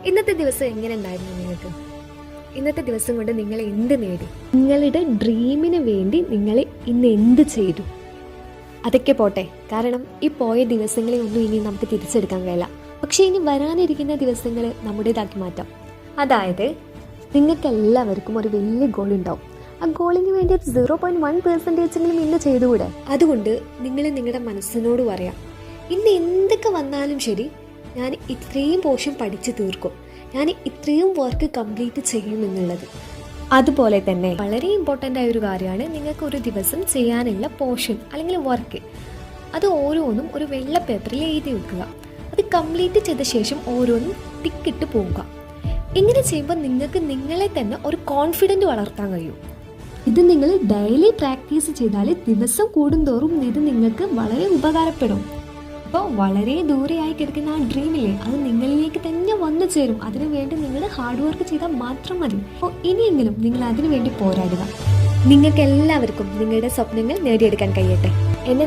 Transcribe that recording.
ഇന്നത്തെ ദിവസം എങ്ങനെ ഉണ്ടായിരുന്നു നിങ്ങൾക്ക്? ഇന്നത്തെ ദിവസം കൊണ്ട് നിങ്ങൾ എന്ത് നേടി? നിങ്ങളുടെ ഡ്രീമിന് വേണ്ടി നിങ്ങൾ ഇന്ന് എന്ത് ചെയ്തു? അതൊക്കെ പോട്ടെ, കാരണം ഈ പോയ ദിവസങ്ങളെ ഒന്നും ഇനി നമുക്ക് തിരിച്ചെടുക്കാൻ കഴിയില്ല. പക്ഷേ ഇനി വരാനിരിക്കുന്ന ദിവസങ്ങൾ നമ്മുടേതാക്കി മാറ്റാം. അതായത് നിങ്ങൾക്ക് എല്ലാവർക്കും ഒരു വലിയ ഗോൾ ഉണ്ടാവും. ആ ഗോളിന് വേണ്ടി 0.1% ഇന്ന് ചെയ്തുകൂടെ? അതുകൊണ്ട് നിങ്ങൾ നിങ്ങളുടെ മനസ്സിനോട് പറയാം, ഇന്ന് എന്തൊക്കെ വന്നാലും ശരി, ഞാൻ ഇത്രയും പോർഷൻ പഠിച്ചു തീർക്കും, ഞാൻ ഇത്രയും വർക്ക് കംപ്ലീറ്റ് ചെയ്യുമെന്നുള്ളത്. അതുപോലെ തന്നെ വളരെ ഇമ്പോർട്ടൻ്റ് ആയ ഒരു കാര്യമാണ് നിങ്ങൾക്ക് ഒരു ദിവസം ചെയ്യാനുള്ള പോർഷൻ അല്ലെങ്കിൽ വർക്ക്. അത് ഓരോന്നും ഒരു വെള്ള പേപ്പറിൽ എഴുതി വെക്കുക. അത് കംപ്ലീറ്റ് ചെയ്ത ശേഷം ഓരോന്നും ടിക്കിട്ട് പോവുക. ഇങ്ങനെ ചെയ്യുമ്പോൾ നിങ്ങൾക്ക് നിങ്ങളെ തന്നെ ഒരു കോൺഫിഡൻറ്റ് വളർത്താൻ കഴിയും. ഇത് നിങ്ങൾ ഡെയിലി പ്രാക്ടീസ് ചെയ്താൽ ദിവസം കൂടുന്തോറും ഇത് നിങ്ങൾക്ക് വളരെ ഉപകാരപ്പെടും. അപ്പോൾ വളരെ ദൂരെയായി കിടക്കുന്ന ആ ഡ്രീമില്ലേ, അത് നിങ്ങളിലേക്ക് തന്നെ വന്നു ചേരും. അതിനുവേണ്ടി നിങ്ങൾ ഹാർഡ് വർക്ക് ചെയ്താൽ മാത്രം മതി. അപ്പോൾ ഇനിയെങ്കിലും നിങ്ങൾ അതിനു വേണ്ടി പോരാടുക. നിങ്ങൾക്ക് എല്ലാവർക്കും നിങ്ങളുടെ സ്വപ്നങ്ങൾ നേടിയെടുക്കാൻ കഴിയട്ടെ. എന്നെ